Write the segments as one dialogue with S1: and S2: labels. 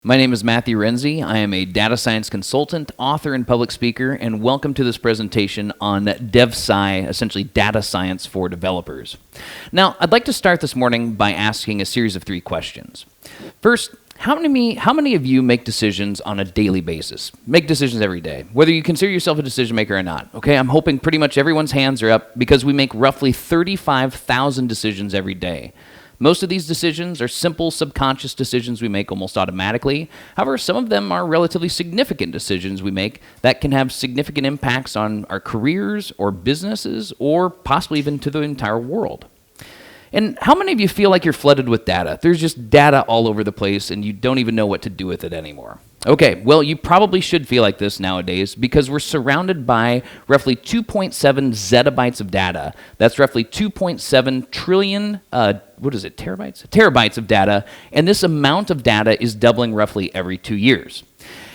S1: My name is Matthew Renze. I am a data science consultant, author, and public speaker, and welcome to this presentation on DevSci, essentially data science for developers. Now, I'd like to start this morning by asking a series of 3 questions. First, how many of you make decisions on a daily basis? Make decisions every day, whether you consider yourself a decision maker or not. Okay, I'm hoping pretty much everyone's hands are up because we make roughly 35,000 decisions every day. Most of these decisions are simple subconscious decisions we make almost automatically. However, some of them are relatively significant decisions we make that can have significant impacts on our careers or businesses or possibly even to the entire world. And how many of you feel like you're flooded with data? There's just data all over the place and you don't even know what to do with it anymore. Okay, well, you probably should feel like this nowadays because we're surrounded by roughly 2.7 zettabytes of data. That's roughly 2.7 trillion, terabytes? Terabytes of data, and this amount of data is doubling roughly every 2 years.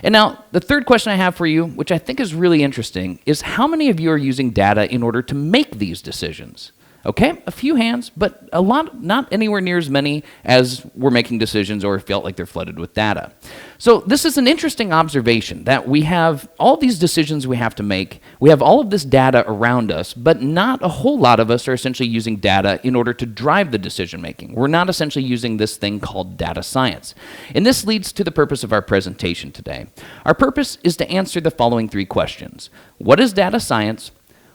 S1: And now, the third question I have for you, which I think is really interesting, is how many of you are using data in order to make these decisions? Okay, a few hands, but a lot, not anywhere near as many as we're making decisions or felt like they're flooded with data. So this is an interesting observation that we have all these decisions we have to make. We have all of this data around us, but not a whole lot of us are essentially using data in order to drive the decision making. We're not essentially using this thing called data science. And this leads to the purpose of our presentation today. Our purpose is to answer the following 3 questions. What is data science?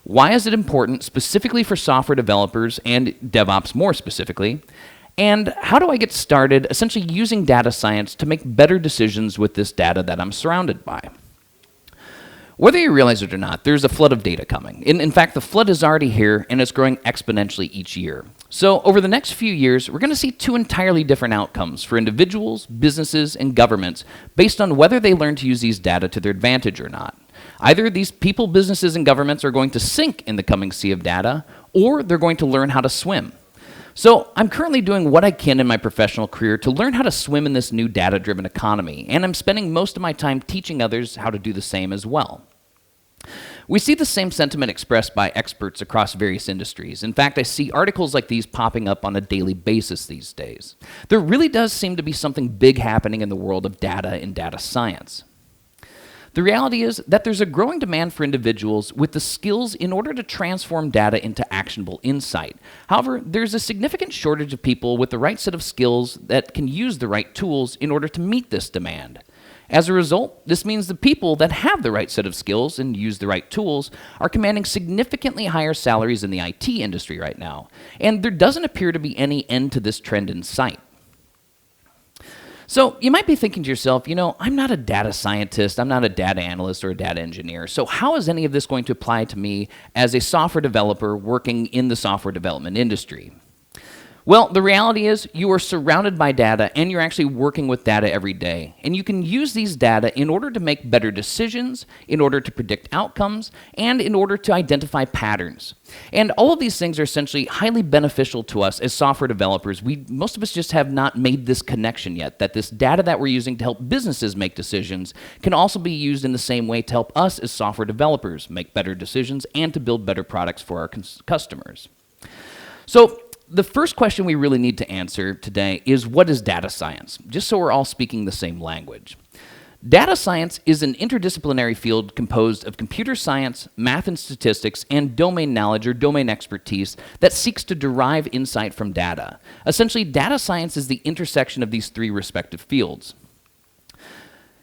S1: Why is it important specifically for software developers and DevOps more specifically? And how do I get started essentially using data science to make better decisions with this data that I'm surrounded by? Whether you realize it or not, there's a flood of data coming. In fact, the flood is already here and it's growing exponentially each year. So over the next few years, we're going to see 2 entirely different outcomes for individuals, businesses, and governments based on whether they learn to use these data to their advantage or not. Either these people, businesses, and governments are going to sink in the coming sea of data, or they're going to learn how to swim. So I'm currently doing what I can in my professional career to learn how to swim in this new data-driven economy, and I'm spending most of my time teaching others how to do the same as well. We see the same sentiment expressed by experts across various industries. In fact, I see articles like these popping up on a daily basis these days. There really does seem to be something big happening in the world of data and data science. The reality is that there's a growing demand for individuals with the skills in order to transform data into actionable insight. However, there's a significant shortage of people with the right set of skills that can use the right tools in order to meet this demand. As a result, this means the people that have the right set of skills and use the right tools are commanding significantly higher salaries in the IT industry right now. And there doesn't appear to be any end to this trend in sight. So you might be thinking to yourself, I'm not a data scientist, I'm not a data analyst or a data engineer, so how is any of this going to apply to me as a software developer working in the software development industry? Well, the reality is you are surrounded by data and you're actually working with data every day. And you can use these data in order to make better decisions, in order to predict outcomes, and in order to identify patterns. And all of these things are essentially highly beneficial to us as software developers. Most of us just have not made this connection yet, that this data that we're using to help businesses make decisions can also be used in the same way to help us as software developers make better decisions and to build better products for our customers. So the first question we really need to answer today is, what is data science? Just so we're all speaking the same language. Data science is an interdisciplinary field composed of computer science, math and statistics, and domain knowledge or domain expertise that seeks to derive insight from data. Essentially, data science is the intersection of these 3 respective fields.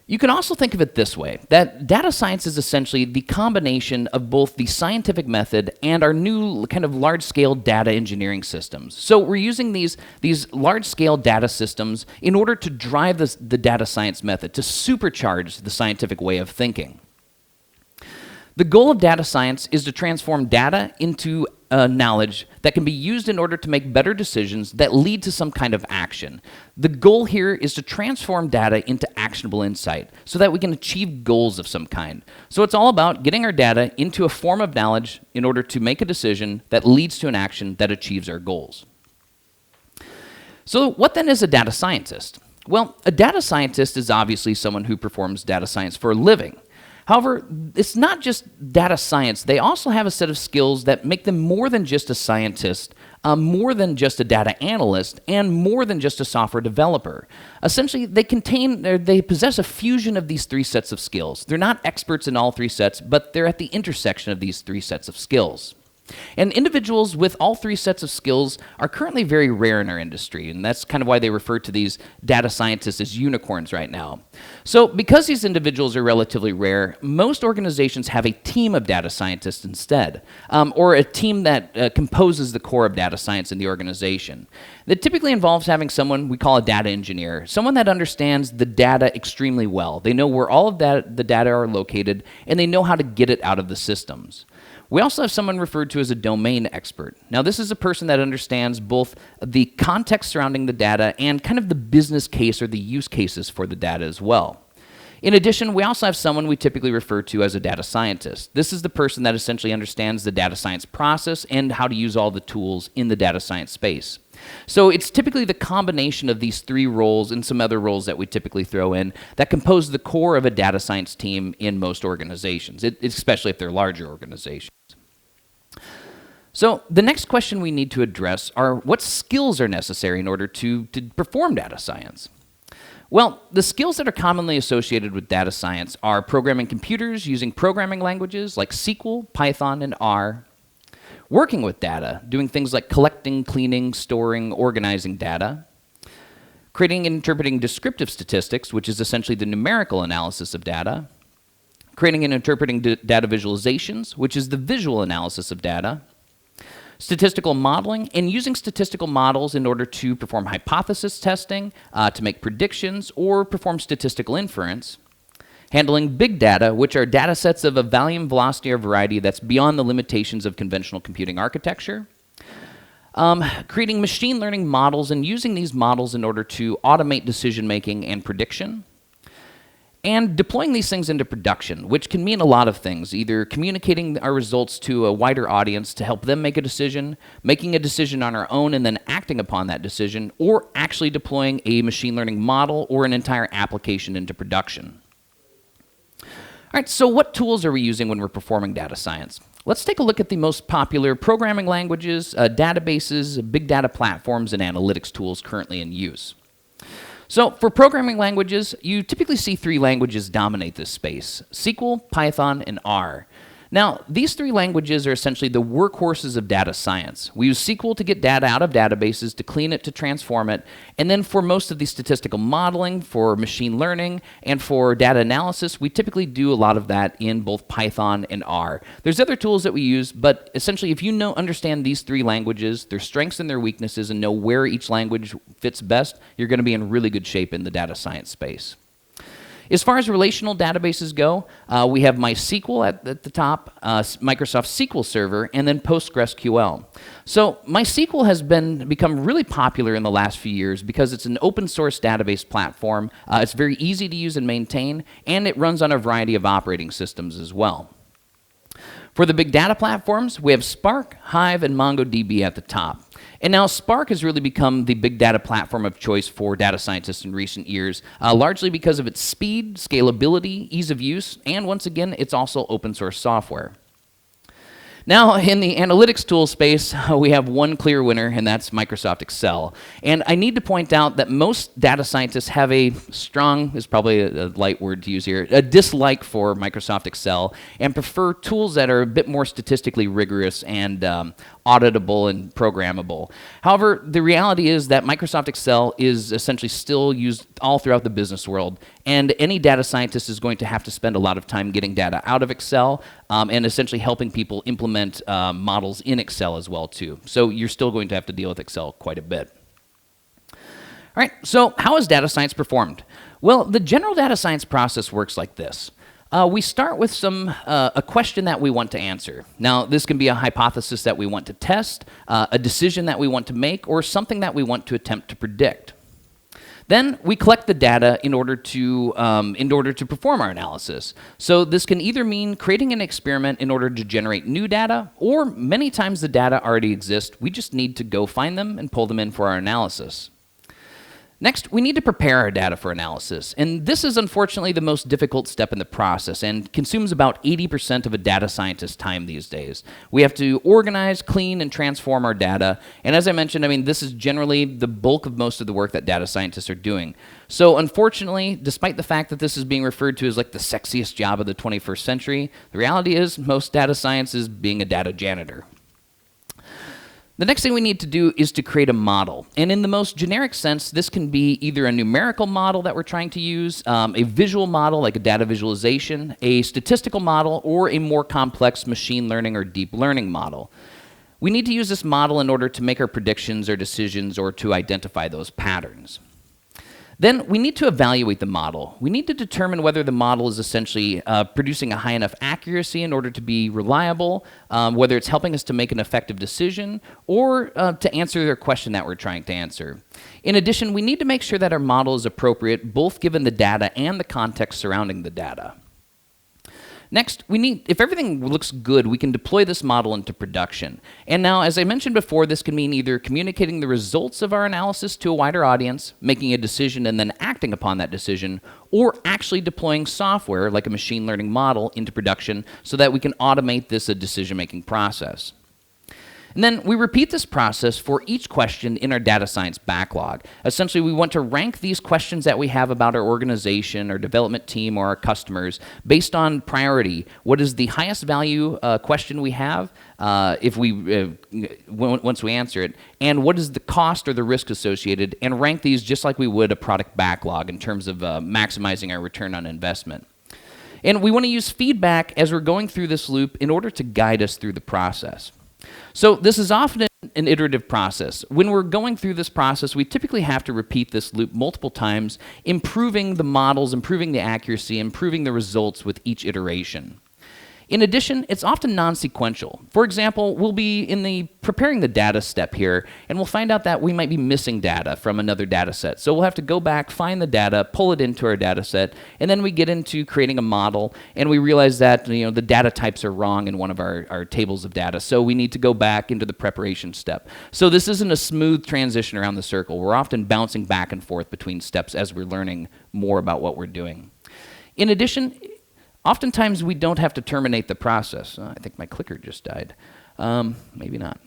S1: You can also think of it this way, that data science is essentially the combination of both the scientific method and our new kind of large-scale data engineering systems. So we're using these large-scale data systems in order to drive the data science method, to supercharge the scientific way of thinking. The goal of data science is to transform data into knowledge that can be used in order to make better decisions that lead to some kind of action. The goal here is to transform data into actionable insight so that we can achieve goals of some kind. So it's all about getting our data into a form of knowledge in order to make a decision that leads to an action that achieves our goals. So what then is a data scientist? Well, a data scientist is obviously someone who performs data science for a living. However, it's not just data science. They also have a set of skills that make them more than just a scientist more than just a data analyst, and more than just a software developer. Essentially, they possess a fusion of these three sets of skills. They're not experts in all three sets, but they're at the intersection of these three sets of skills. And individuals with all three sets of skills are currently very rare in our industry, and that's kind of why they refer to these data scientists as unicorns right now. So because these individuals are relatively rare, most organizations have a team of data scientists instead, or a team that composes the core of data science in the organization. That typically involves having someone we call a data engineer, someone that understands the data extremely well. They know where all of the data are located, and they know how to get it out of the systems. We also have someone referred to as a domain expert. Now, this is a person that understands both the context surrounding the data and kind of the business case or the use cases for the data as well. In addition, we also have someone we typically refer to as a data scientist. This is the person that essentially understands the data science process and how to use all the tools in the data science space. So it's typically the combination of these three roles and some other roles that we typically throw in that compose the core of a data science team in most organizations, especially if they're larger organizations. So the next question we need to address are what skills are necessary in order to perform data science? Well, the skills that are commonly associated with data science are programming computers using programming languages like SQL, Python, and R, working with data, doing things like collecting, cleaning, storing, organizing data, creating and interpreting descriptive statistics, which is essentially the numerical analysis of data, creating and interpreting data visualizations, which is the visual analysis of data, statistical modeling, and using statistical models in order to perform hypothesis testing, to make predictions, or perform statistical inference. Handling big data, which are data sets of a volume, velocity, or variety that's beyond the limitations of conventional computing architecture. Creating machine learning models and using these models in order to automate decision-making and prediction. And deploying these things into production, which can mean a lot of things, either communicating our results to a wider audience to help them make a decision, making a decision on our own and then acting upon that decision, or actually deploying a machine learning model or an entire application into production. All right, so what tools are we using when we're performing data science? Let's take a look at the most popular programming languages, databases, big data platforms, and analytics tools currently in use. So for programming languages, you typically see three languages dominate this space: SQL, Python, and R. Now, these three languages are essentially the workhorses of data science. We use SQL to get data out of databases, to clean it, to transform it, and then for most of the statistical modeling, for machine learning, and for data analysis, we typically do a lot of that in both Python and R. There's other tools that we use, but essentially if you understand these three languages, their strengths and their weaknesses, and know where each language fits best, you're going to be in really good shape in the data science space. As far as relational databases go, we have MySQL at the top, Microsoft SQL Server, and then PostgreSQL. So MySQL has become really popular in the last few years because it's an open source database platform. It's very easy to use and maintain, and it runs on a variety of operating systems as well. For the big data platforms, we have Spark, Hive, and MongoDB at the top. And now Spark has really become the big data platform of choice for data scientists in recent years, largely because of its speed, scalability, ease of use, and once again, it's also open source software. Now, in the analytics tool space, we have one clear winner, and that's Microsoft Excel. And I need to point out that most data scientists have a strong, is probably a light word to use here, a dislike for Microsoft Excel, and prefer tools that are a bit more statistically rigorous and auditable and programmable. However, the reality is that Microsoft Excel is essentially still used all throughout the business world, and any data scientist is going to have to spend a lot of time getting data out of Excel and essentially helping people implement models in Excel as well too. So you're still going to have to deal with Excel quite a bit. All right, so how is data science performed? Well, the general data science process works like this. We start with a question that we want to answer. Now, this can be a hypothesis that we want to test, a decision that we want to make, or something that we want to attempt to predict. Then we collect the data in order to perform our analysis. So this can either mean creating an experiment in order to generate new data, or many times the data already exist. We just need to go find them and pull them in for our analysis. Next, we need to prepare our data for analysis, and this is unfortunately the most difficult step in the process and consumes about 80% of a data scientist's time these days. We have to organize, clean, and transform our data, and as I mentioned, this is generally the bulk of most of the work that data scientists are doing. So unfortunately, despite the fact that this is being referred to as like the sexiest job of the 21st century, the reality is most data science is being a data janitor. The next thing we need to do is to create a model. And in the most generic sense, this can be either a numerical model that we're trying to use, a visual model like a data visualization, a statistical model, or a more complex machine learning or deep learning model. We need to use this model in order to make our predictions or decisions or to identify those patterns. Then we need to evaluate the model. We need to determine whether the model is essentially producing a high enough accuracy in order to be reliable, whether it's helping us to make an effective decision, or to answer the question that we're trying to answer. In addition, we need to make sure that our model is appropriate, both given the data and the context surrounding the data. Next, if everything looks good, we can deploy this model into production. And now, as I mentioned before, this can mean either communicating the results of our analysis to a wider audience, making a decision and then acting upon that decision, or actually deploying software like a machine learning model into production so that we can automate this decision-making process. And then we repeat this process for each question in our data science backlog. Essentially, we want to rank these questions that we have about our organization, our development team, or our customers based on priority. What is the highest value question we have once we answer it, and what is the cost or the risk associated, and rank these just like we would a product backlog in terms of maximizing our return on investment. And we want to use feedback as we're going through this loop in order to guide us through the process. So this is often an iterative process. When we're going through this process, we typically have to repeat this loop multiple times, improving the models, improving the accuracy, improving the results with each iteration. In addition, it's often non-sequential. For example, we'll be in the preparing the data step here, and we'll find out that we might be missing data from another data set. So we'll have to go back, find the data, pull it into our data set, and then we get into creating a model, and we realize that the data types are wrong in one of our tables of data. So we need to go back into the preparation step. So this isn't a smooth transition around the circle. We're often bouncing back and forth between steps as we're learning more about what we're doing. In addition, oftentimes, we don't have to terminate the process. I think my clicker just died. Maybe not.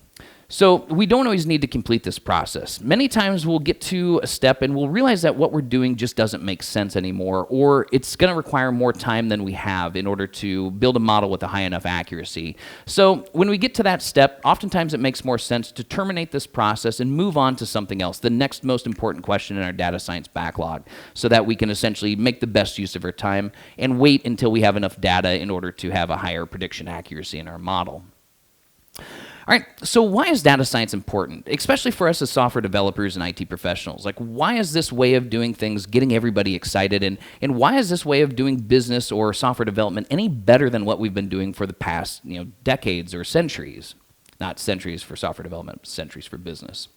S1: So we don't always need to complete this process. Many times we'll get to a step and we'll realize that what we're doing just doesn't make sense anymore, or it's going to require more time than we have in order to build a model with a high enough accuracy. So when we get to that step, oftentimes it makes more sense to terminate this process and move on to something else, the next most important question in our data science backlog, so that we can essentially make the best use of our time and wait until we have enough data in order to have a higher prediction accuracy in our model. All right, so why is data science important, especially for us as software developers and IT professionals? Like, why is this way of doing things getting everybody excited, and why is this way of doing business or software development any better than what we've been doing for the past decades or centuries? Not centuries for software development, centuries for business.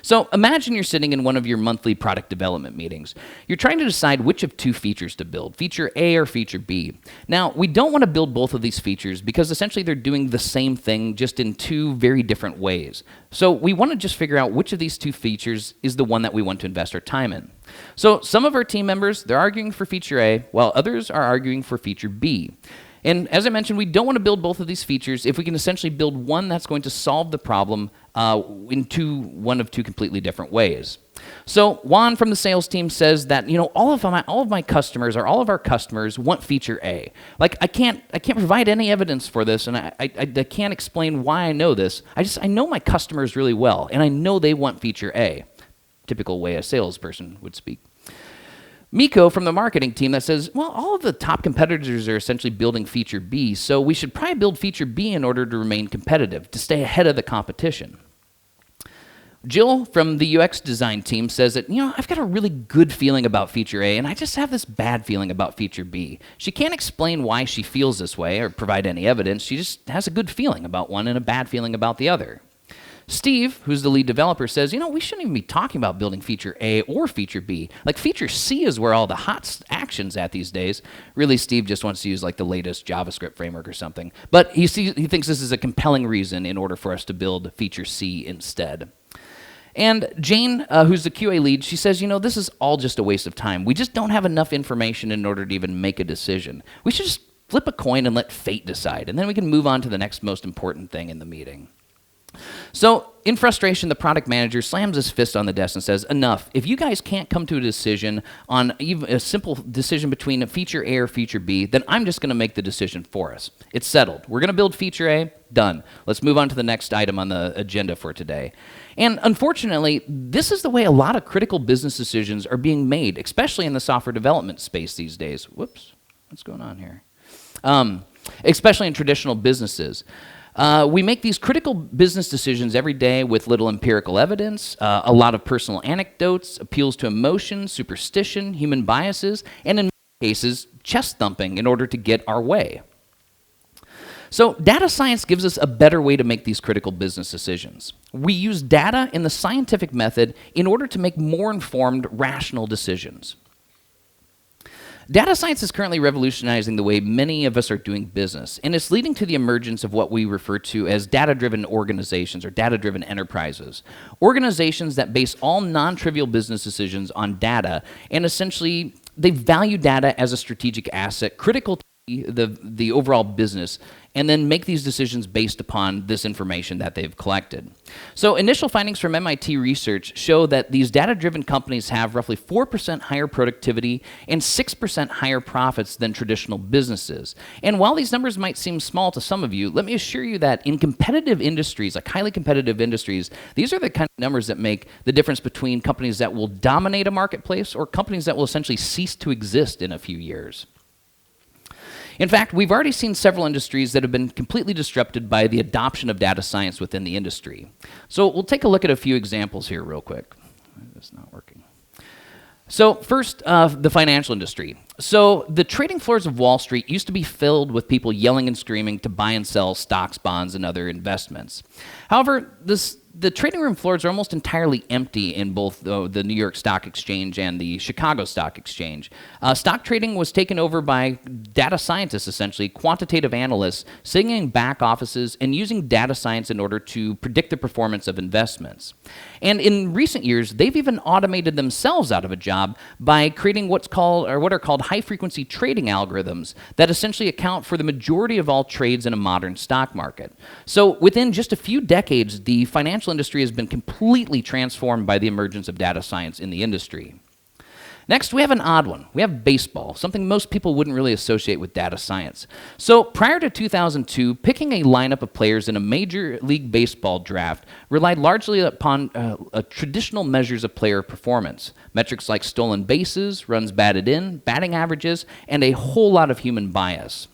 S1: So imagine you're sitting in one of your monthly product development meetings. You're trying to decide which of two features to build, feature A or feature B. Now, we don't want to build both of these features because essentially they're doing the same thing just in two very different ways. So we want to just figure out which of these two features is the one that we want to invest our time in. So some of our team members, they're arguing for feature A, while others are arguing for feature B. And as I mentioned, we don't want to build both of these features if we can essentially build one that's going to solve the problem in one of two completely different ways. So Juan from the sales team says that all of my customers or all of our customers want feature A. Like I can't provide any evidence for this, and I can't explain why I know this. I know my customers really well, and I know they want feature A. Typical way a salesperson would speak. Miko from the marketing team that says, well, all of the top competitors are essentially building feature B, so we should probably build feature B in order to remain competitive, to stay ahead of the competition. Jill from the UX design team says that, I've got a really good feeling about feature A, and I just have this bad feeling about feature B. She can't explain why she feels this way or provide any evidence. She just has a good feeling about one and a bad feeling about the other. Steve, who's the lead developer, says, we shouldn't even be talking about building feature A or feature B. Like, feature C is where all the hot action's at these days. Really, Steve just wants to use, the latest JavaScript framework or something. But he thinks this is a compelling reason in order for us to build feature C instead. And Jane, who's the QA lead, she says, this is all just a waste of time. We just don't have enough information in order to even make a decision. We should just flip a coin and let fate decide, and then we can move on to the next most important thing in the meeting. So, in frustration, the product manager slams his fist on the desk and says, enough. If you guys can't come to a decision on even a simple decision between a feature A or feature B, then I'm just going to make the decision for us. It's settled. We're going to build feature A, done. Let's move on to the next item on the agenda for today. And unfortunately, this is the way a lot of critical business decisions are being made, especially in the software development space these days. Whoops, what's going on here? Especially in traditional businesses. We make these critical business decisions every day with little empirical evidence, a lot of personal anecdotes, appeals to emotion, superstition, human biases, and in many cases, chest thumping in order to get our way. So data science gives us a better way to make these critical business decisions. We use data in the scientific method in order to make more informed, rational decisions. Data science is currently revolutionizing the way many of us are doing business, and it's leading to the emergence of what we refer to as data-driven organizations or data-driven enterprises. Organizations that base all non-trivial business decisions on data, and essentially they value data as a strategic asset critical to the overall business, and then make these decisions based upon this information that they've collected. So initial findings from MIT research show that these data-driven companies have roughly 4% higher productivity and 6% higher profits than traditional businesses. And while these numbers might seem small to some of you, let me assure you that in competitive industries, like highly competitive industries, these are the kind of numbers that make the difference between companies that will dominate a marketplace or companies that will essentially cease to exist in a few years. In fact, we've already seen several industries that have been completely disrupted by the adoption of data science within the industry. So we'll take a look at a few examples here real quick. It's not working. So first, the financial industry. So the trading floors of Wall Street used to be filled with people yelling and screaming to buy and sell stocks, bonds, and other investments. However, the trading room floors are almost entirely empty in both the New York Stock Exchange and the Chicago Stock Exchange. Stock trading was taken over by data scientists, essentially, quantitative analysts, sitting in back offices and using data science in order to predict the performance of investments. And in recent years, they've even automated themselves out of a job by creating what are called high-frequency trading algorithms that essentially account for the majority of all trades in a modern stock market. So within just a few decades, the financial industry has been completely transformed by the emergence of data science in the industry. Next, we have an odd one. We have baseball, something most people wouldn't really associate with data science. So prior to 2002, picking a lineup of players in a Major League Baseball draft relied largely upon traditional measures of player performance, metrics like stolen bases, runs batted in, batting averages, and a whole lot of human bias.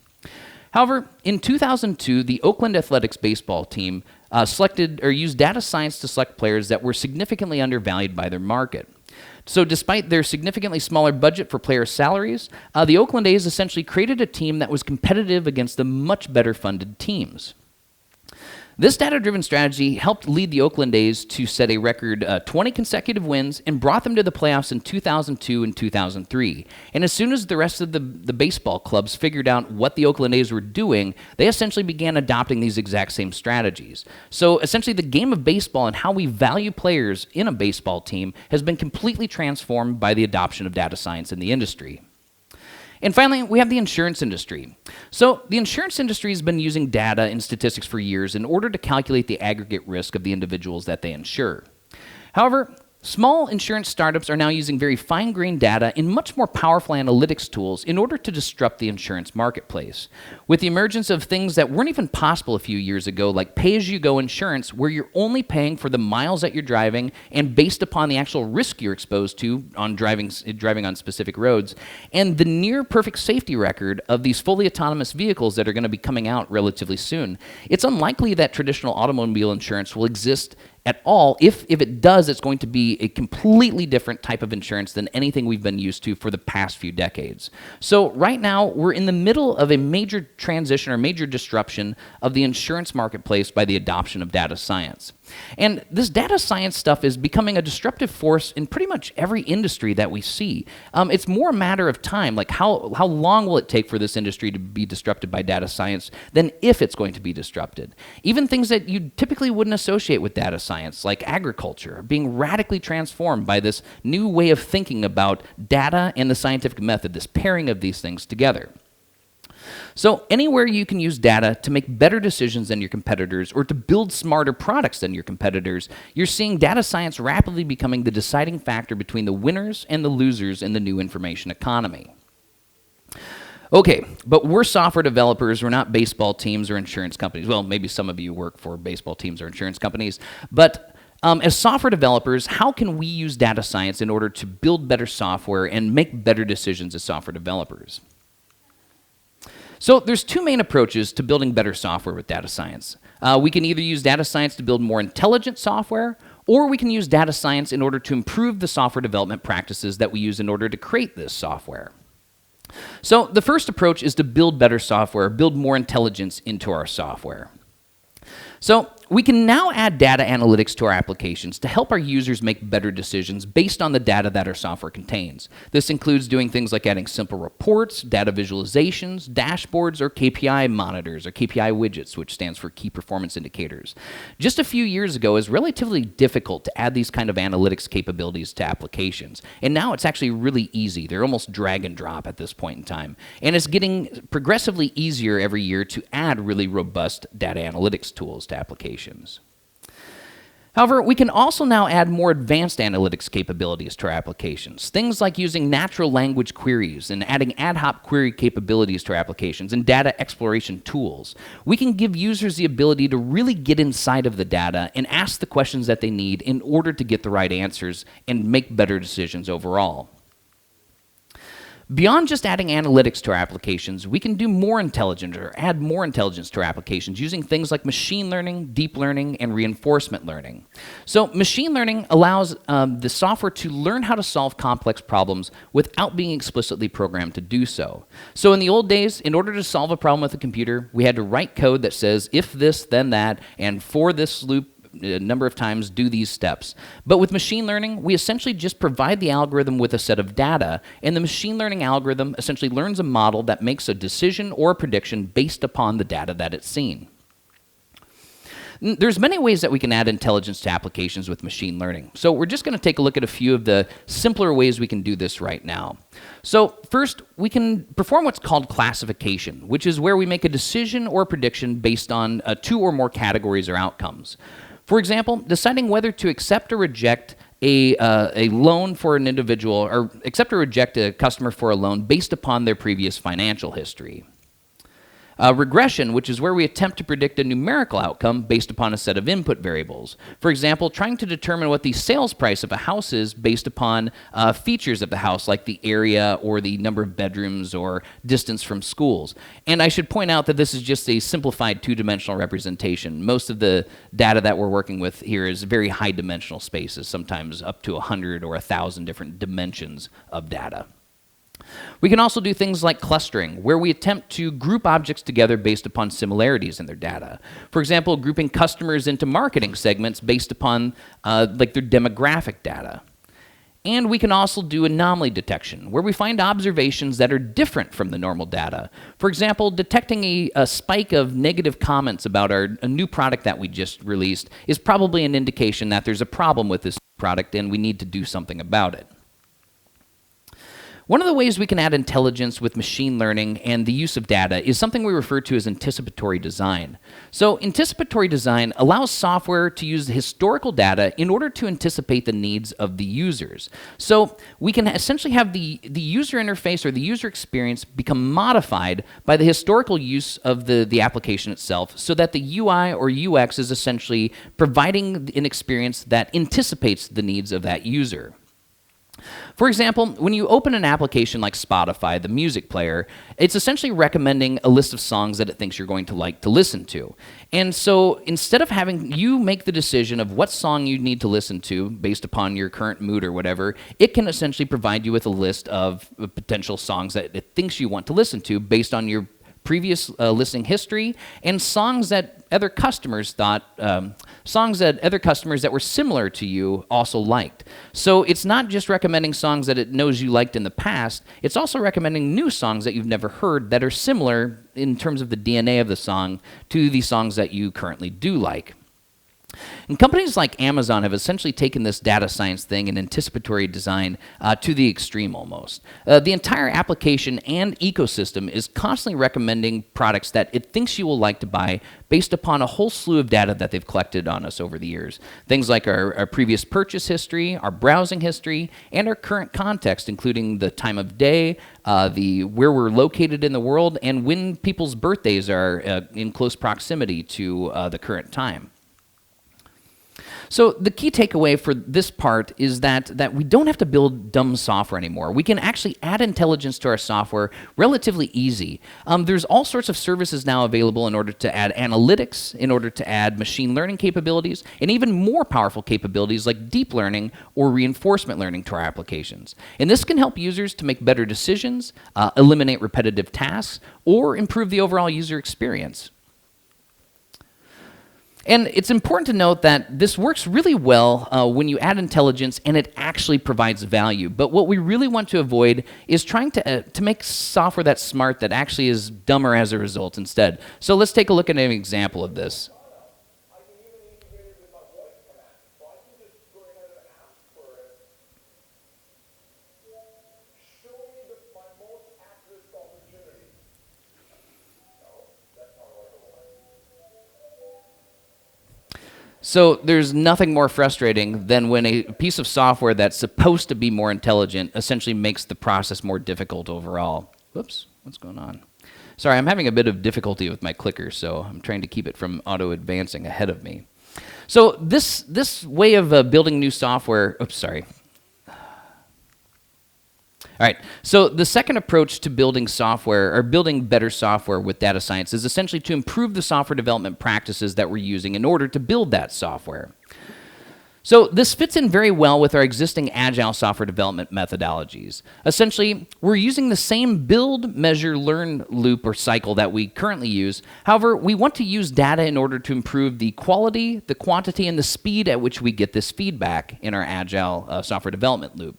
S1: However, in 2002, the Oakland Athletics baseball team used data science to select players that were significantly undervalued by their market. So despite their significantly smaller budget for player salaries, the Oakland A's essentially created a team that was competitive against the much better funded teams. This data-driven strategy helped lead the Oakland A's to set a record 20 consecutive wins and brought them to the playoffs in 2002 and 2003. And as soon as the rest of the baseball clubs figured out what the Oakland A's were doing, they essentially began adopting these exact same strategies. So essentially the game of baseball and how we value players in a baseball team has been completely transformed by the adoption of data science in the industry. And finally, we have the insurance industry. So the insurance industry has been using data and statistics for years in order to calculate the aggregate risk of the individuals that they insure. However, small insurance startups are now using very fine-grained data and much more powerful analytics tools in order to disrupt the insurance marketplace. With the emergence of things that weren't even possible a few years ago, like pay-as-you-go insurance, where you're only paying for the miles that you're driving and based upon the actual risk you're exposed to on driving on specific roads, and the near-perfect safety record of these fully autonomous vehicles that are going to be coming out relatively soon, it's unlikely that traditional automobile insurance will exist at all. If it does, it's going to be a completely different type of insurance than anything we've been used to for the past few decades. So right now, we're in the middle of a major transition or major disruption of the insurance marketplace by the adoption of data science. And this data science stuff is becoming a disruptive force in pretty much every industry that we see. It's more a matter of time, like how long will it take for this industry to be disrupted by data science than if it's going to be disrupted. Even things that you typically wouldn't associate with data science, like agriculture, are being radically transformed by this new way of thinking about data and the scientific method, this pairing of these things together. So anywhere you can use data to make better decisions than your competitors or to build smarter products than your competitors, you're seeing data science rapidly becoming the deciding factor between the winners and the losers in the new information economy. Okay, but we're software developers. We're not baseball teams or insurance companies. Well, maybe some of you work for baseball teams or insurance companies, but as software developers, how can we use data science in order to build better software and make better decisions as software developers? So there's two main approaches to building better software with data science. We can either use data science to build more intelligent software, or we can use data science in order to improve the software development practices that we use in order to create this software. So the first approach is to build better software, build more intelligence into our software. So we can now add data analytics to our applications to help our users make better decisions based on the data that our software contains. This includes doing things like adding simple reports, data visualizations, dashboards, or KPI monitors, or KPI widgets, which stands for key performance indicators. Just a few years ago, it was relatively difficult to add these kind of analytics capabilities to applications. And now it's actually really easy. They're almost drag and drop at this point in time. And it's getting progressively easier every year to add really robust data analytics tools to applications. However, we can also now add more advanced analytics capabilities to our applications. Things like using natural language queries and adding ad hoc query capabilities to our applications and data exploration tools. We can give users the ability to really get inside of the data and ask the questions that they need in order to get the right answers and make better decisions overall. Beyond just adding analytics to our applications, we can do more intelligence or add more intelligence to our applications using things like machine learning, deep learning, and reinforcement learning. So machine learning allows the software to learn how to solve complex problems without being explicitly programmed to do so. So in the old days, in order to solve a problem with a computer, we had to write code that says, if this, then that, and for this loop, a number of times do these steps. But with machine learning, we essentially just provide the algorithm with a set of data, and the machine learning algorithm essentially learns a model that makes a decision or a prediction based upon the data that it's seen. There's many ways that we can add intelligence to applications with machine learning. So we're just going to take a look at a few of the simpler ways we can do this right now. So first, we can perform what's called classification, which is where we make a decision or a prediction based on two or more categories or outcomes. For example, deciding whether to accept or reject a loan for an individual, or accept or reject a customer for a loan based upon their previous financial history. Regression, which is where we attempt to predict a numerical outcome based upon a set of input variables. For example, trying to determine what the sales price of a house is based upon features of the house, like the area or the number of bedrooms or distance from schools. And I should point out that this is just a simplified two-dimensional representation. Most of the data that we're working with here is very high-dimensional spaces, sometimes up to 100 or 1,000 different dimensions of data. We can also do things like clustering, where we attempt to group objects together based upon similarities in their data. For example, grouping customers into marketing segments based upon like their demographic data. And we can also do anomaly detection, where we find observations that are different from the normal data. For example, detecting a spike of negative comments about a new product that we just released is probably an indication that there's a problem with this product and we need to do something about it. One of the ways we can add intelligence with machine learning and the use of data is something we refer to as anticipatory design. So anticipatory design allows software to use the historical data in order to anticipate the needs of the users. So we can essentially have the user interface or the user experience become modified by the historical use of the application itself, so that the UI or UX is essentially providing an experience that anticipates the needs of that user. For example, when you open an application like Spotify, the music player, it's essentially recommending a list of songs that it thinks you're going to like to listen to. And so instead of having you make the decision of what song you need to listen to based upon your current mood or whatever, it can essentially provide you with a list of potential songs that it thinks you want to listen to based on your previous listening history, and songs that other customers that were similar to you also liked. So it's not just recommending songs that it knows you liked in the past, it's also recommending new songs that you've never heard that are similar in terms of the DNA of the song to the songs that you currently do like. And companies like Amazon have essentially taken this data science thing and anticipatory design to the extreme almost. The entire application and ecosystem is constantly recommending products that it thinks you will like to buy based upon a whole slew of data that they've collected on us over the years. Things like our previous purchase history, our browsing history, and our current context, including the time of day, where we're located in the world, and when people's birthdays are in close proximity to the current time. So the key takeaway for this part is that we don't have to build dumb software anymore. We can actually add intelligence to our software relatively easy. There's all sorts of services now available in order to add analytics, in order to add machine learning capabilities, and even more powerful capabilities like deep learning or reinforcement learning to our applications. And this can help users to make better decisions, eliminate repetitive tasks, or improve the overall user experience. And it's important to note that this works really well when you add intelligence and it actually provides value. But what we really want to avoid is trying to make software that's smart that actually is dumber as a result instead. So let's take a look at an example of this. So there's nothing more frustrating than when a piece of software that's supposed to be more intelligent essentially makes the process more difficult overall. Whoops, what's going on? Sorry, I'm having a bit of difficulty with my clicker, so I'm trying to keep it from auto-advancing ahead of me. So this way of building new software, oops, sorry. All right, so the second approach to building software, or building better software with data science, is essentially to improve the software development practices that we're using in order to build that software. So this fits in very well with our existing Agile software development methodologies. Essentially, we're using the same build, measure, learn loop or cycle that we currently use. However, we want to use data in order to improve the quality, the quantity, and the speed at which we get this feedback in our Agile software development loop.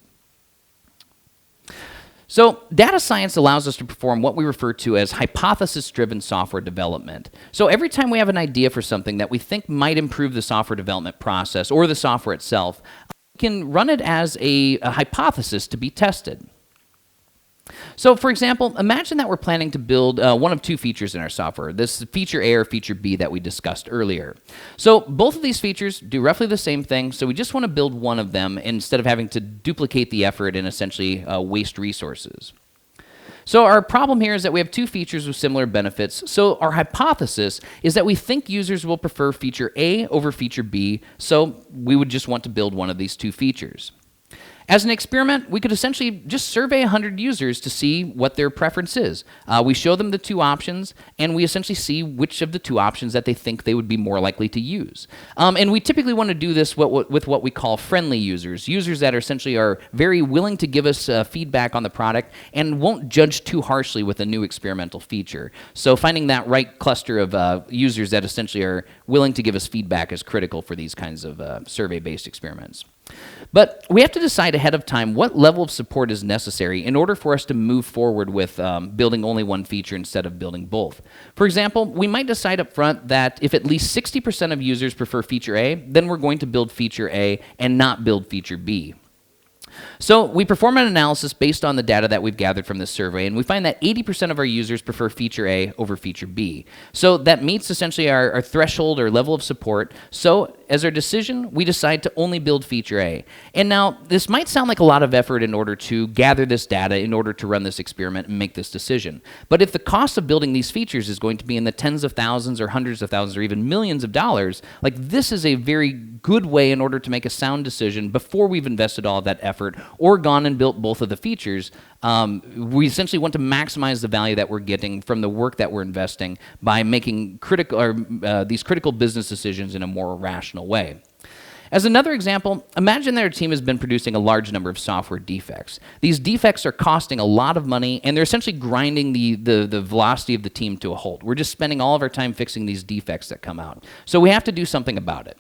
S1: So data science allows us to perform what we refer to as hypothesis-driven software development. So every time we have an idea for something that we think might improve the software development process or the software itself, we can run it as a hypothesis to be tested. So for example, imagine that we're planning to build one of two features in our software, this feature A or feature B that we discussed earlier. So both of these features do roughly the same thing, so we just want to build one of them instead of having to duplicate the effort and essentially waste resources. So our problem here is that we have two features with similar benefits, so our hypothesis is that we think users will prefer feature A over feature B, so we would just want to build one of these two features. As an experiment, we could essentially just survey 100 users to see what their preference is. We show them the two options, and we essentially see which of the two options that they think they would be more likely to use. And we typically want to do this with what we call friendly users, users that essentially are very willing to give us feedback on the product and won't judge too harshly with a new experimental feature. So finding that right cluster of users that essentially are willing to give us feedback is critical for these kinds of survey-based experiments. But we have to decide ahead of time what level of support is necessary in order for us to move forward with building only one feature instead of building both. For example, we might decide up front that if at least 60% of users prefer feature A, then we're going to build feature A and not build feature B. So we perform an analysis based on the data that we've gathered from this survey, and we find that 80% of our users prefer feature A over feature B. So that meets essentially our threshold or level of support. So as our decision, we decide to only build feature A. And now, this might sound like a lot of effort in order to gather this data, in order to run this experiment and make this decision. But if the cost of building these features is going to be in the tens of thousands or hundreds of thousands or even millions of dollars, like this is a very good way in order to make a sound decision before we've invested all of that effort or gone and built both of the features. We essentially want to maximize the value that we're getting from the work that we're investing by making these critical business decisions in a more rational way. As another example, imagine that our team has been producing a large number of software defects. These defects are costing a lot of money, and they're essentially grinding the velocity of the team to a halt. We're just spending all of our time fixing these defects that come out. So we have to do something about it.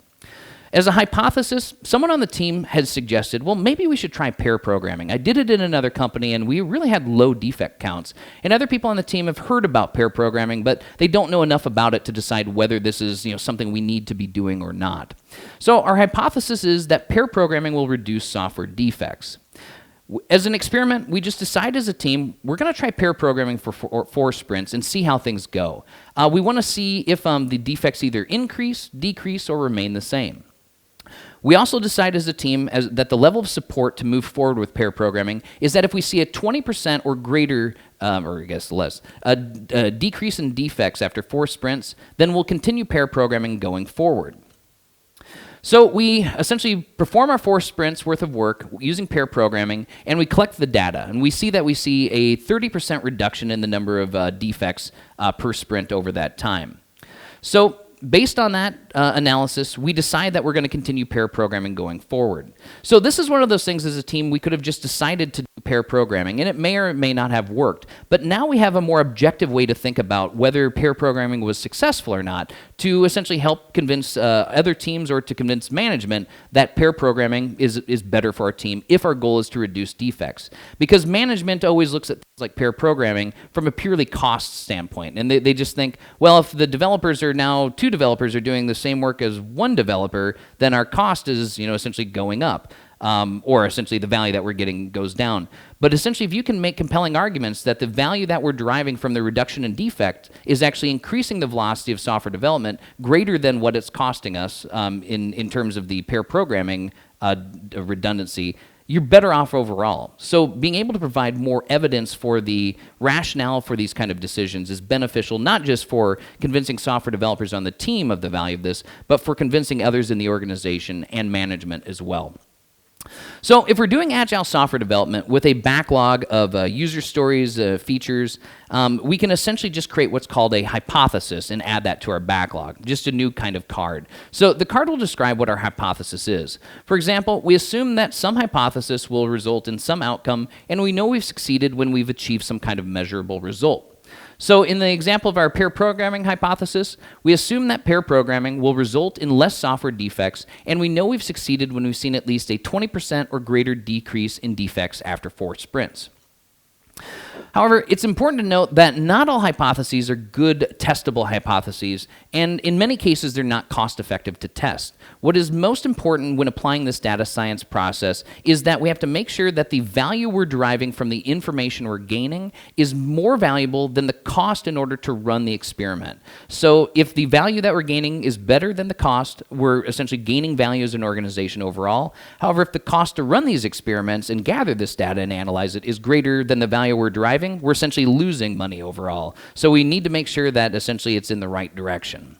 S1: As a hypothesis, someone on the team has suggested, well, maybe we should try pair programming. I did it in another company, and we really had low defect counts. And other people on the team have heard about pair programming, but they don't know enough about it to decide whether this is something we need to be doing or not. So our hypothesis is that pair programming will reduce software defects. As an experiment, we just decide as a team, we're going to try pair programming for 4 sprints and see how things go. We want to see if the defects either increase, decrease, or remain the same. We also decide as a team that the level of support to move forward with pair programming is that if we see a 20% or greater, or I guess less, a decrease in defects after 4 sprints, then we'll continue pair programming going forward. So we essentially perform our 4 sprints worth of work using pair programming, and we collect the data. And we see a 30% reduction in the number of defects per sprint over that time. So based on that analysis, we decide that we're going to continue pair programming going forward. So this is one of those things as a team we could have just decided to do pair programming, and it may or may not have worked. But now we have a more objective way to think about whether pair programming was successful or not to essentially help convince other teams or to convince management that pair programming is better for our team if our goal is to reduce defects. Because management always looks at things like pair programming from a purely cost standpoint. And they just think, well, if the developers are now 2 developers are doing the same work as 1 developer, then our cost is essentially going up. Or essentially the value that we're getting goes down. But essentially, if you can make compelling arguments that the value that we're deriving from the reduction in defect is actually increasing the velocity of software development greater than what it's costing us in terms of the pair programming redundancy, you're better off overall. So being able to provide more evidence for the rationale for these kind of decisions is beneficial, not just for convincing software developers on the team of the value of this, but for convincing others in the organization and management as well. So if we're doing Agile software development with a backlog of user stories, features, we can essentially just create what's called a hypothesis and add that to our backlog, just a new kind of card. So the card will describe what our hypothesis is. For example, we assume that some hypothesis will result in some outcome, and we know we've succeeded when we've achieved some kind of measurable result. So in the example of our pair programming hypothesis, we assume that pair programming will result in less software defects, and we know we've succeeded when we've seen at least a 20% or greater decrease in defects after 4 sprints. However, it's important to note that not all hypotheses are good testable hypotheses, and in many cases, they're not cost-effective to test. What is most important when applying this data science process is that we have to make sure that the value we're deriving from the information we're gaining is more valuable than the cost in order to run the experiment. So if the value that we're gaining is better than the cost, we're essentially gaining value as an organization overall. However, if the cost to run these experiments and gather this data and analyze it is greater than the value we're deriving, we're essentially losing money overall. So we need to make sure that essentially it's in the right direction.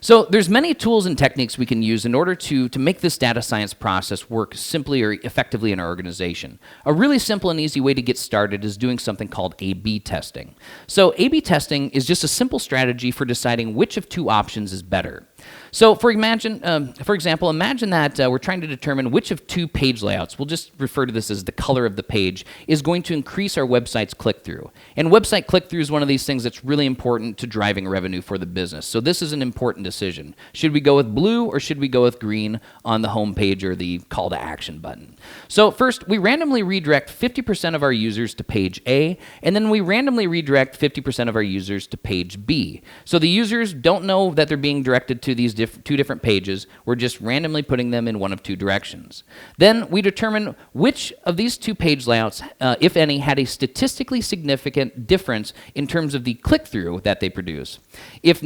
S1: So there's many tools and techniques we can use in order to make this data science process work simply or effectively in our organization. A really simple and easy way to get started is doing something called A/B testing. So A/B testing is just a simple strategy for deciding which of 2 options is better. So for example, imagine that we're trying to determine which of 2 page layouts, we'll just refer to this as the color of the page, is going to increase our website's click-through. And website click-through is one of these things that's really important to driving revenue for the business. So this is an important decision. Should we go with blue or should we go with green on the home page or the call to action button? So first, we randomly redirect 50% of our users to page A, and then we randomly redirect 50% of our users to page B. So the users don't know that they're being directed to these 2 different pages. We're just randomly putting them in one of 2 directions. Then we determine which of these 2 page layouts, if any, had a statistically significant difference in terms of the click-through that they produce. If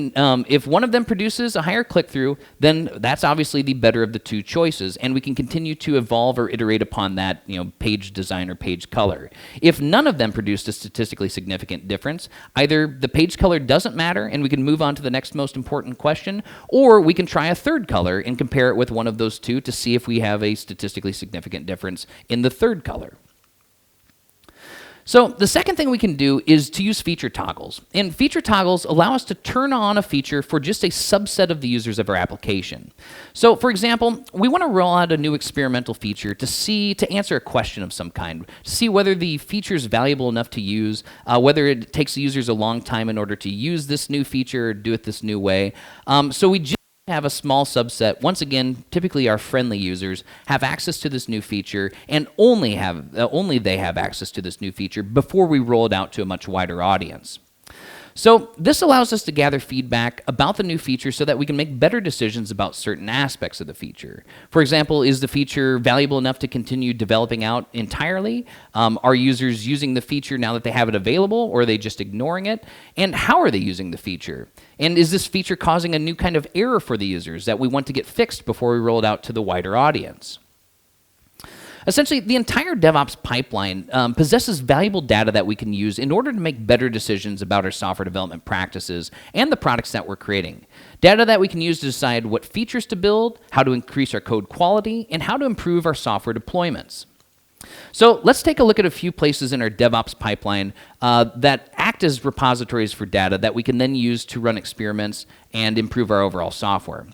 S1: one of them produces a higher click-through, then that's obviously the better of the 2 choices, and we can continue to evolve or iterate upon that page design or page color. If none of them produced a statistically significant difference, either the page color doesn't matter and we can move on to the next most important question, or we can try a third color and compare it with one of those 2 to see if we have a statistically significant difference in the third color. So the second thing we can do is to use feature toggles. And feature toggles allow us to turn on a feature for just a subset of the users of our application. So for example, we want to roll out a new experimental feature to answer a question of some kind, to see whether the feature is valuable enough to use, whether it takes the users a long time in order to use this new feature or do it this new way. So we just have a small subset, once again, typically our friendly users, have access to this new feature and only they have access to this new feature before we roll it out to a much wider audience. So this allows us to gather feedback about the new feature so that we can make better decisions about certain aspects of the feature. For example, is the feature valuable enough to continue developing out entirely? Are users using the feature now that they have it available, or are they just ignoring it? And how are they using the feature? And is this feature causing a new kind of error for the users that we want to get fixed before we roll it out to the wider audience? Essentially, the entire DevOps pipeline possesses valuable data that we can use in order to make better decisions about our software development practices and the products that we're creating. Data that we can use to decide what features to build, how to increase our code quality, and how to improve our software deployments. So let's take a look at a few places in our DevOps pipeline that act as repositories for data that we can then use to run experiments and improve our overall software.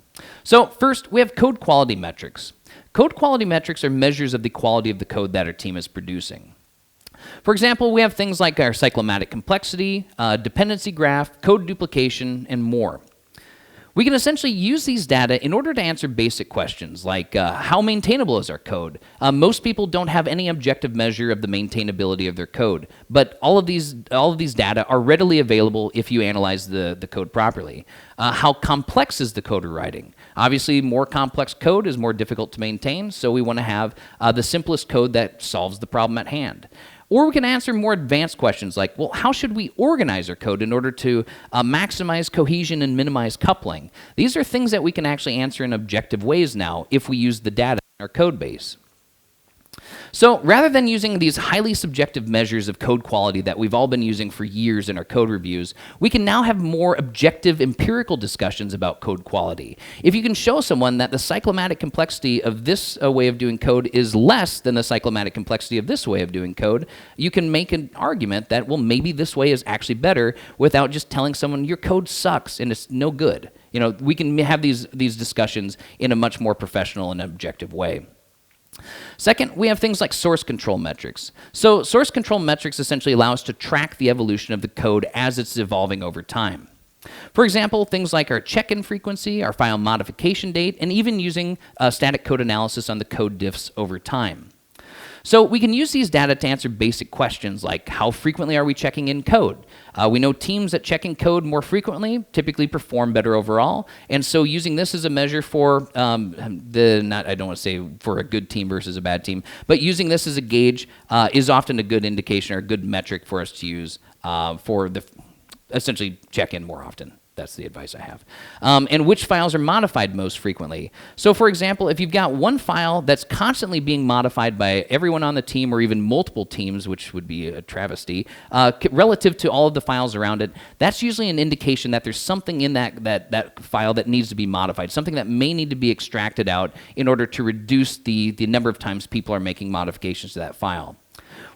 S1: So first, we have code quality metrics. Code quality metrics are measures of the quality of the code that our team is producing. For example, we have things like our cyclomatic complexity, dependency graph, code duplication, and more. We can essentially use these data in order to answer basic questions like how maintainable is our code? Most people don't have any objective measure of the maintainability of their code, but all of these data are readily available if you analyze the code properly. How complex is the code we're writing? Obviously, more complex code is more difficult to maintain, so we want to have the simplest code that solves the problem at hand. Or we can answer more advanced questions like, well, how should we organize our code in order to maximize cohesion and minimize coupling? These are things that we can actually answer in objective ways now if we use the data in our code base. So rather than using these highly subjective measures of code quality that we've all been using for years in our code reviews, we can now have more objective empirical discussions about code quality. If you can show someone that the cyclomatic complexity of this way of doing code is less than the cyclomatic complexity of this way of doing code, you can make an argument that, well, maybe this way is actually better without just telling someone your code sucks and it's no good. You know, we can have these discussions in a much more professional and objective way. Second, we have things like source control metrics. So source control metrics essentially allow us to track the evolution of the code as it's evolving over time. For example, things like our check-in frequency, our file modification date, and even using static code analysis on the code diffs over time. So we can use these data to answer basic questions like how frequently are we checking in code? We know teams that check in code more frequently typically perform better overall, and so using this as a measure for I don't want to say for a good team versus a bad team, but using this as a gauge is often a good indication or a good metric for us to use for essentially check in more often. That's the advice I have. And which files are modified most frequently. So for example, if you've got one file that's constantly being modified by everyone on the team or even multiple teams, which would be a travesty, relative to all of the files around it, that's usually an indication that there's something in that file that needs to be modified, something that may need to be extracted out in order to reduce the number of times people are making modifications to that file.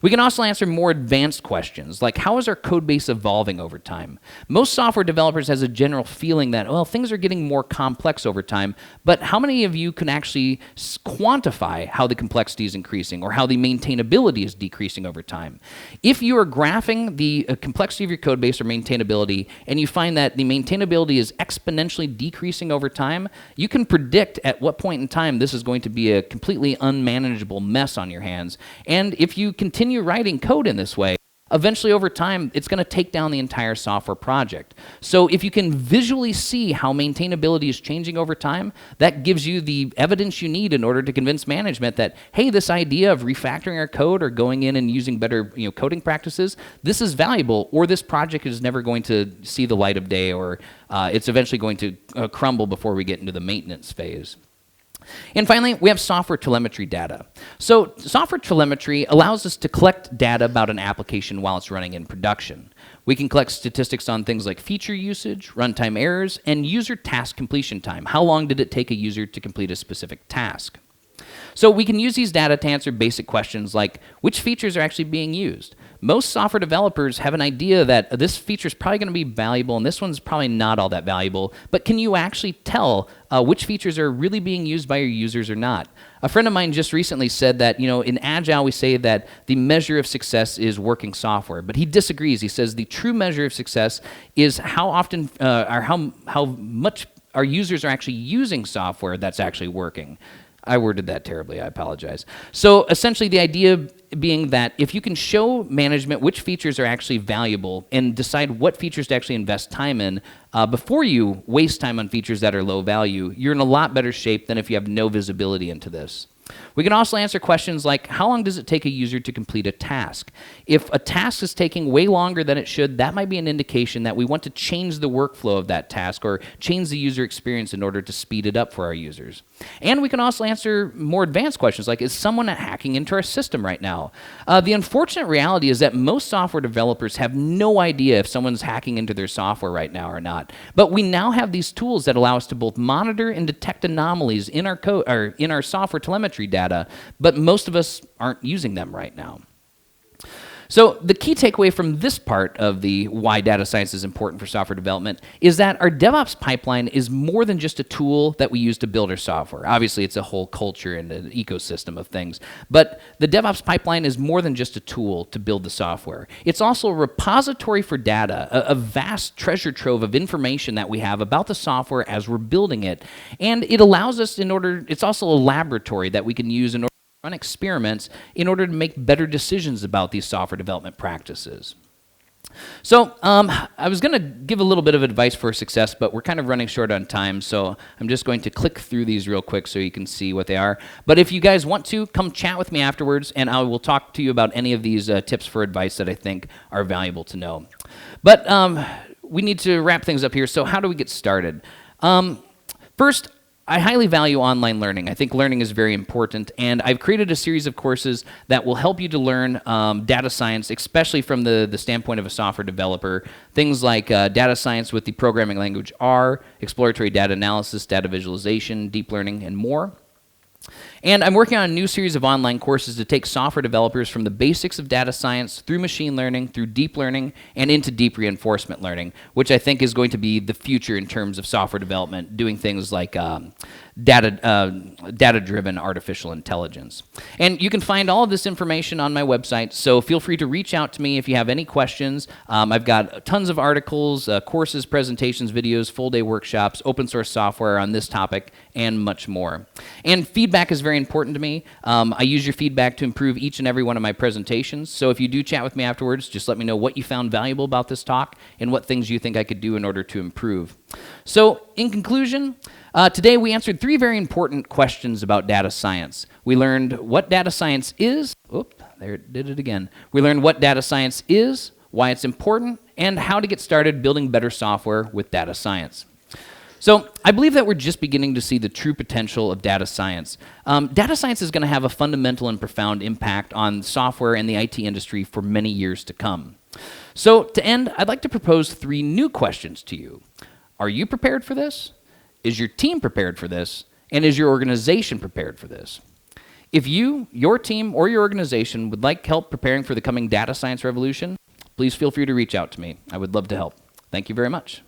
S1: We can also answer more advanced questions, like how is our code base evolving over time? Most software developers has a general feeling that, well, things are getting more complex over time, but how many of you can actually quantify how the complexity is increasing or how the maintainability is decreasing over time? If you are graphing the complexity of your code base or maintainability, and you find that the maintainability is exponentially decreasing over time, you can predict at what point in time this is going to be a completely unmanageable mess on your hands. And if you continue writing code in this way, eventually over time, it's going to take down the entire software project. So if you can visually see how maintainability is changing over time, that gives you the evidence you need in order to convince management that, hey, this idea of refactoring our code or going in and using better coding practices, this is valuable, or this project is never going to see the light of day, or it's eventually going to crumble before we get into the maintenance phase. And finally, we have software telemetry data. So software telemetry allows us to collect data about an application while it's running in production. We can collect statistics on things like feature usage, runtime errors, and user task completion time. How long did it take a user to complete a specific task? So we can use these data to answer basic questions like which features are actually being used. most software developers have an idea that this feature is probably going to be valuable and this one's probably not all that valuable, but can you actually tell which features are really being used by your users or not? A friend of mine just recently said that, in Agile we say that the measure of success is working software, but he disagrees. He says the true measure of success is how often or how much our users are actually using software that's actually working. I worded that terribly, I apologize. So essentially the idea being that if you can show management which features are actually valuable and decide what features to actually invest time in before you waste time on features that are low value, you're in a lot better shape than if you have no visibility into this. We can also answer questions like, how long does it take a user to complete a task? If a task is taking way longer than it should, that might be an indication that we want to change the workflow of that task or change the user experience in order to speed it up for our users. And we can also answer more advanced questions like, is someone hacking into our system right now? The unfortunate reality is that most software developers have no idea if someone's hacking into their software right now or not. But we now have these tools that allow us to both monitor and detect anomalies in our code or in our software telemetry data, but most of us aren't using them right now. So the key takeaway from this part of the why data science is important for software development is that our DevOps pipeline is more than just a tool that we use to build our software. Obviously, it's a whole culture and an ecosystem of things. But the DevOps pipeline is more than just a tool to build the software. It's also a repository for data, a vast treasure trove of information that we have about the software as we're building it. And it allows us it's also a laboratory that we can use in order run experiments in order to make better decisions about these software development practices. So I was going to give a little bit of advice for success, but we're kind of running short on time, so I'm just going to click through these real quick so you can see what they are. But if you guys want to, come chat with me afterwards, and I will talk to you about any of these tips for advice that I think are valuable to know. But we need to wrap things up here, so how do we get started? First, I highly value online learning. I think learning is very important, and I've created a series of courses that will help you to learn data science, especially from the standpoint of a software developer. Things like data science with the programming language R, exploratory data analysis, data visualization, deep learning, and more. And I'm working on a new series of online courses to take software developers from the basics of data science through machine learning, through deep learning, and into deep reinforcement learning, which I think is going to be the future in terms of software development, doing things like data-driven artificial intelligence. And you can find all of this information on my website, so feel free to reach out to me if you have any questions. I've got tons of articles, courses, presentations, videos, full-day workshops, open source software on this topic, and much more. And feedback is very important to me. I use your feedback to improve each and every one of my presentations, so if you do chat with me afterwards, just let me know what you found valuable about this talk and what things you think I could do in order to improve. So, in conclusion, today we answered 3 very important questions about data science. We learned what data science is. There it did it again. We learned what data science is, why it's important, and how to get started building better software with data science. So I believe that we're just beginning to see the true potential of data science. Data science is going to have a fundamental and profound impact on software and the IT industry for many years to come. So to end, I'd like to propose 3 new questions to you. Are you prepared for this? Is your team prepared for this? And is your organization prepared for this? If you, your team, or your organization would like help preparing for the coming data science revolution, please feel free to reach out to me. I would love to help. Thank you very much.